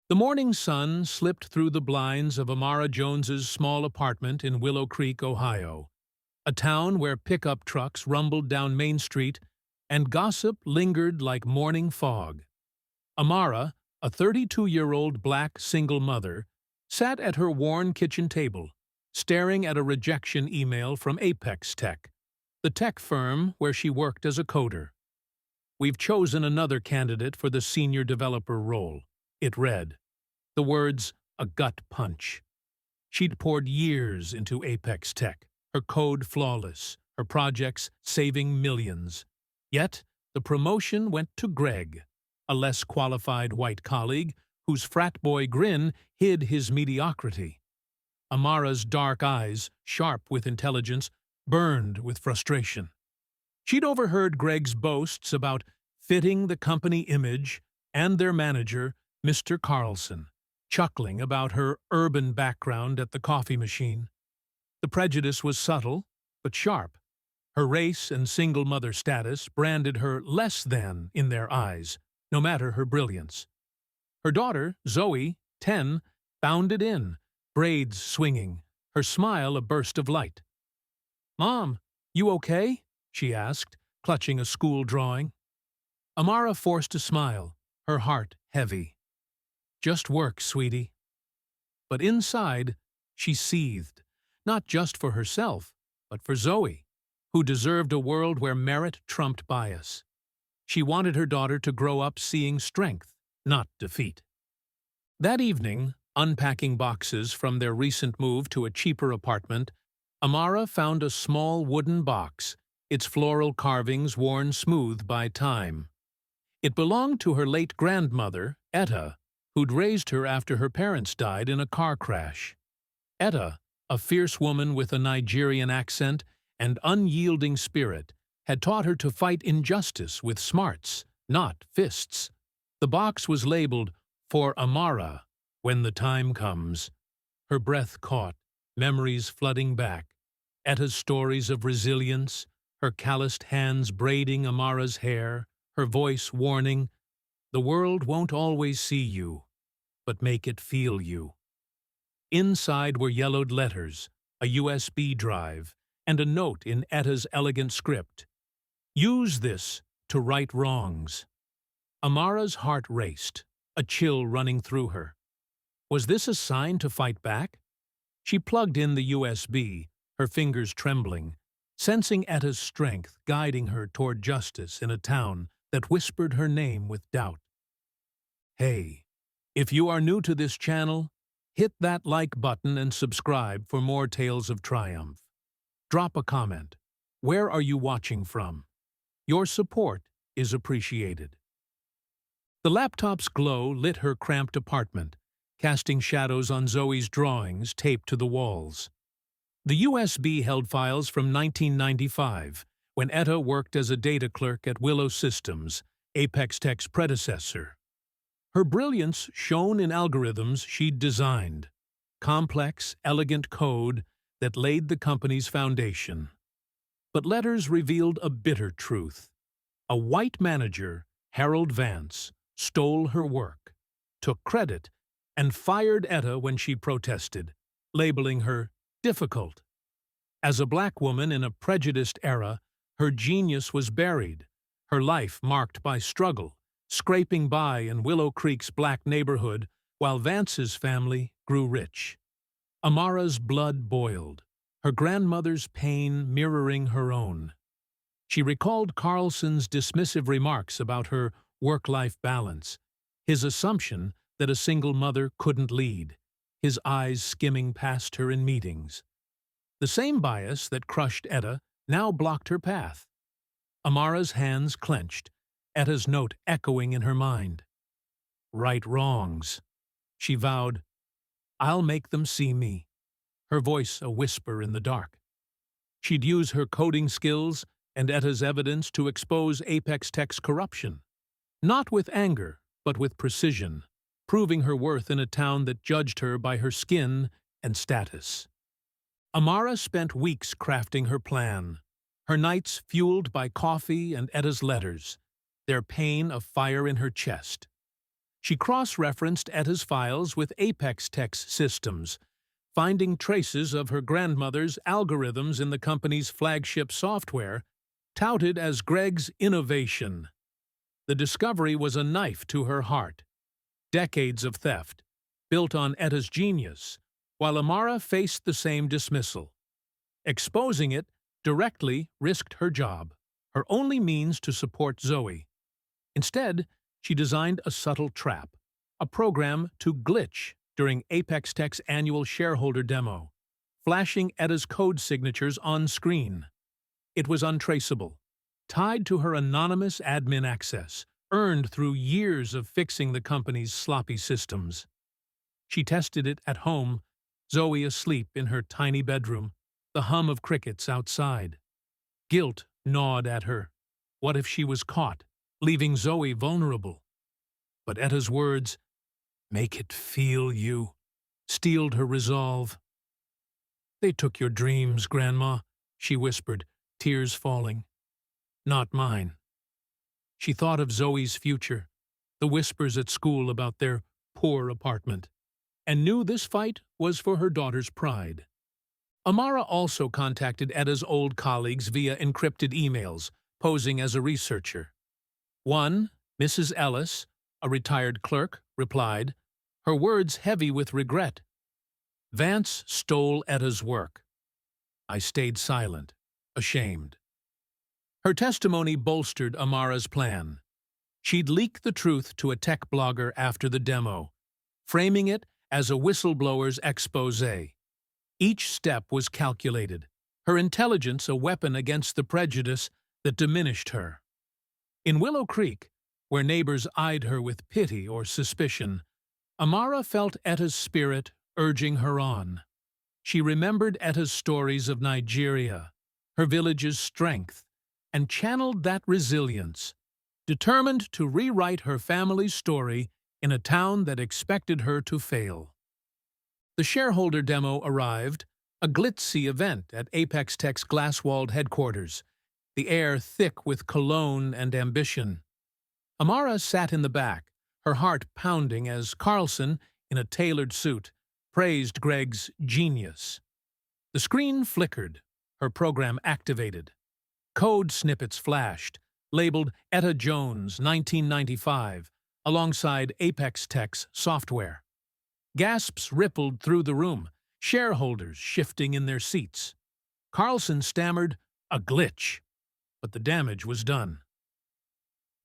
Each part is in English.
The morning sun slipped through the blinds of Amara Jones's small apartment in Willow Creek, Ohio, a town where pickup trucks rumbled down Main Street and gossip lingered like morning fog. Amara, a 32-year-old black single mother, sat at her worn kitchen table, staring at a rejection email from Apex Tech, the tech firm where she worked as a coder. "We've chosen another candidate for the senior developer role," it read. The words, a gut punch. She'd poured years into Apex Tech, her code flawless, her projects saving millions. Yet, the promotion went to Greg, a less qualified white colleague whose frat boy grin hid his mediocrity. Amara's dark eyes, sharp with intelligence, burned with frustration. She'd overheard Greg's boasts about fitting the company image and their manager, Mr. Carlson, chuckling about her urban background at the coffee machine. The prejudice was subtle, but sharp. Her race and single mother status branded her less than in their eyes, no matter her brilliance. Her daughter, Zoe, 10, bounded in, braids swinging, her smile a burst of light. "Mom, you okay?" she asked, clutching a school drawing. Amara forced a smile, her heart heavy. "Just work, sweetie." But inside, she seethed, not just for herself, but for Zoe, who deserved a world where merit trumped bias. She wanted her daughter to grow up seeing strength, not defeat. That evening, unpacking boxes from their recent move to a cheaper apartment, Amara found a small wooden box, its floral carvings worn smooth by time. It belonged to her late grandmother, Etta, who'd raised her after her parents died in a car crash. Etta, a fierce woman with a Nigerian accent and unyielding spirit, had taught her to fight injustice with smarts, not fists. The box was labeled, "For Amara, when the time comes." Her breath caught, memories flooding back. Etta's stories of resilience, her calloused hands braiding Amara's hair, her voice warning, "The world won't always see you, but make it feel you." Inside were yellowed letters, a USB drive, and a note in Etta's elegant script. "Use this to right wrongs." Amara's heart raced, a chill running through her. Was this a sign to fight back? She plugged in the USB, her fingers trembling, sensing Etta's strength guiding her toward justice in a town that whispered her name with doubt. Hey, if you are new to this channel, hit that like button and subscribe for more tales of triumph. Drop a comment. Where are you watching from? Your support is appreciated. The laptop's glow lit her cramped apartment, casting shadows on Zoe's drawings taped to the walls. The USB held files from 1995, when Etta worked as a data clerk at Willow Systems, Apex Tech's predecessor. Her brilliance shone in algorithms she'd designed, complex, elegant code that laid the company's foundation. But letters revealed a bitter truth. A white manager, Harold Vance, stole her work, took credit, and fired Etta when she protested, labeling her difficult. As a black woman in a prejudiced era, her genius was buried, her life marked by struggle, scraping by in Willow Creek's black neighborhood while Vance's family grew rich. Amara's blood boiled, her grandmother's pain mirroring her own. She recalled Carlson's dismissive remarks about her work-life balance, his assumption that a single mother couldn't lead, his eyes skimming past her in meetings. The same bias that crushed Etta now blocked her path. Amara's hands clenched, Etta's note echoing in her mind. Right wrongs. She vowed, "I'll make them see me," her voice a whisper in the dark. She'd use her coding skills and Etta's evidence to expose Apex Tech's corruption. Not with anger, but with precision, proving her worth in a town that judged her by her skin and status. Amara spent weeks crafting her plan, her nights fueled by coffee and Etta's letters, their pain a fire in her chest. She cross-referenced Etta's files with Apex Tech's systems, finding traces of her grandmother's algorithms in the company's flagship software, touted as Greg's innovation. The discovery was a knife to her heart. Decades of theft, built on Etta's genius, while Amara faced the same dismissal. Exposing it directly risked her job, her only means to support Zoe. Instead, she designed a subtle trap, a program to glitch during Apex Tech's annual shareholder demo, flashing Etta's code signatures on screen. It was untraceable, tied to her anonymous admin access, earned through years of fixing the company's sloppy systems. She tested it at home, Zoe asleep in her tiny bedroom, the hum of crickets outside. Guilt gnawed at her. What if she was caught, leaving Zoe vulnerable? But Etta's words, "Make it feel you," steeled her resolve. "They took your dreams, Grandma," she whispered, tears falling. "Not mine." She thought of Zoe's future, the whispers at school about their poor apartment, and knew this fight was for her daughter's pride. Amara also contacted Etta's old colleagues via encrypted emails, posing as a researcher. One, Mrs. Ellis, a retired clerk, replied, her words heavy with regret. "Vance stole Etta's work." I stayed silent, ashamed. Her testimony bolstered Amara's plan. She'd leak the truth to a tech blogger after the demo, framing it as a whistleblower's exposé. Each step was calculated, her intelligence a weapon against the prejudice that diminished her. In Willow Creek, where neighbors eyed her with pity or suspicion, Amara felt Etta's spirit urging her on. She remembered Etta's stories of Nigeria, her village's strength, and channeled that resilience, determined to rewrite her family's story in a town that expected her to fail. The shareholder demo arrived, a glitzy event at Apex Tech's glass-walled headquarters, the air thick with cologne and ambition. Amara sat in the back, her heart pounding as Carlson, in a tailored suit, praised Greg's genius. The screen flickered, her program activated. Code snippets flashed, labeled Etta Jones, 1995, alongside Apex Tech's software. Gasps rippled through the room, shareholders shifting in their seats. Carlson stammered, "A glitch," but the damage was done.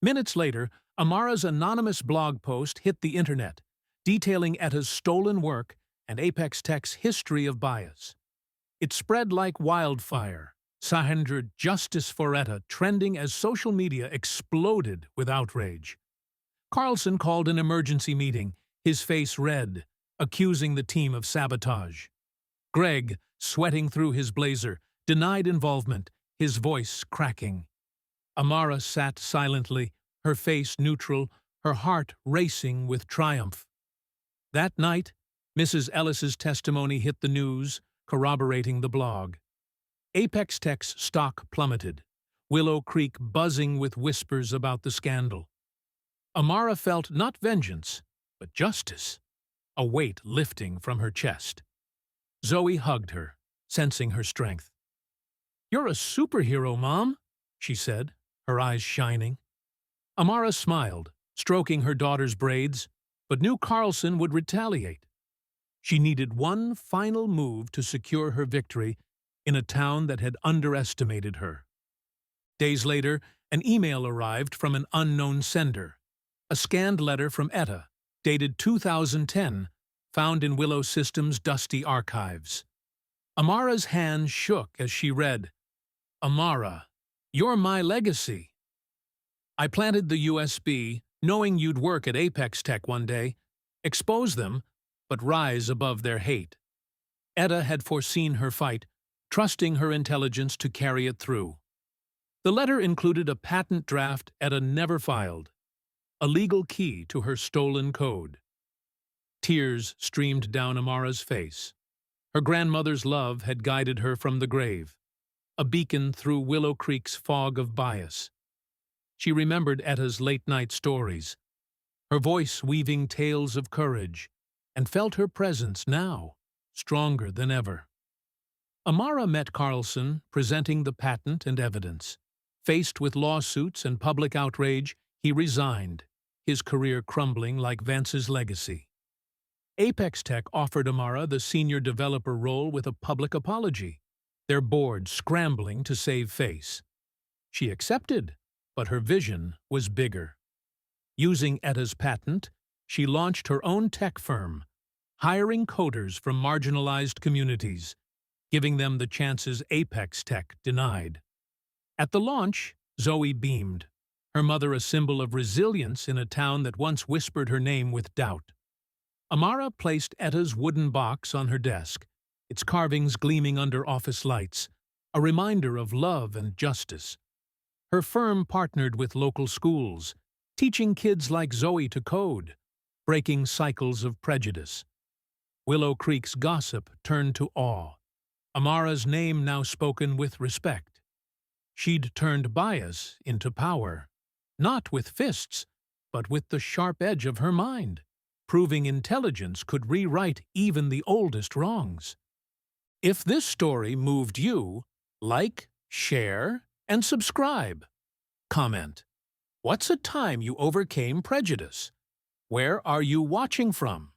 Minutes later, Amara's anonymous blog post hit the internet, detailing Etta's stolen work and Apex Tech's history of bias. It spread like wildfire, Sahendra Justice for Etta trending as social media exploded with outrage. Carlson called an emergency meeting, his face red, accusing the team of sabotage. Greg, sweating through his blazer, denied involvement, his voice cracking. Amara sat silently, her face neutral, her heart racing with triumph. That night, Mrs. Ellis's testimony hit the news, corroborating the blog. Apex Tech's stock plummeted, Willow Creek buzzing with whispers about the scandal. Amara felt not vengeance, but justice, a weight lifting from her chest. Zoe hugged her, sensing her strength. "You're a superhero, Mom," she said, her eyes shining. Amara smiled, stroking her daughter's braids, but knew Carlson would retaliate. She needed one final move to secure her victory in a town that had underestimated her. Days later, an email arrived from an unknown sender, a scanned letter from Etta, dated 2010, found in Willow Systems' dusty archives. Amara's hand shook as she read, "Amara, you're my legacy. I planted the USB, knowing you'd work at Apex Tech one day, expose them, but rise above their hate." Etta had foreseen her fight, trusting her intelligence to carry it through. The letter included a patent draft Etta never filed, a legal key to her stolen code. Tears streamed down Amara's face. Her grandmother's love had guided her from the grave, a beacon through Willow Creek's fog of bias. She remembered Etta's late-night stories, her voice weaving tales of courage, and felt her presence now, stronger than ever. Amara met Carlson, presenting the patent and evidence. Faced with lawsuits and public outrage, he resigned, his career crumbling like Vance's legacy. Apex Tech offered Amara the senior developer role with a public apology, their board scrambling to save face. She accepted, but her vision was bigger. Using Eta's patent, she launched her own tech firm, hiring coders from marginalized communities, giving them the chances Apex Tech denied. At the launch, Zoe beamed, her mother a symbol of resilience in a town that once whispered her name with doubt. Amara placed Eta's wooden box on her desk, its carvings gleaming under office lights, a reminder of love and justice. Her firm partnered with local schools, teaching kids like Zoe to code, breaking cycles of prejudice. Willow Creek's gossip turned to awe, Amara's name now spoken with respect. She'd turned bias into power, not with fists, but with the sharp edge of her mind, proving intelligence could rewrite even the oldest wrongs. If this story moved you, like, share, and subscribe. Comment: what's a time you overcame prejudice? Where are you watching from?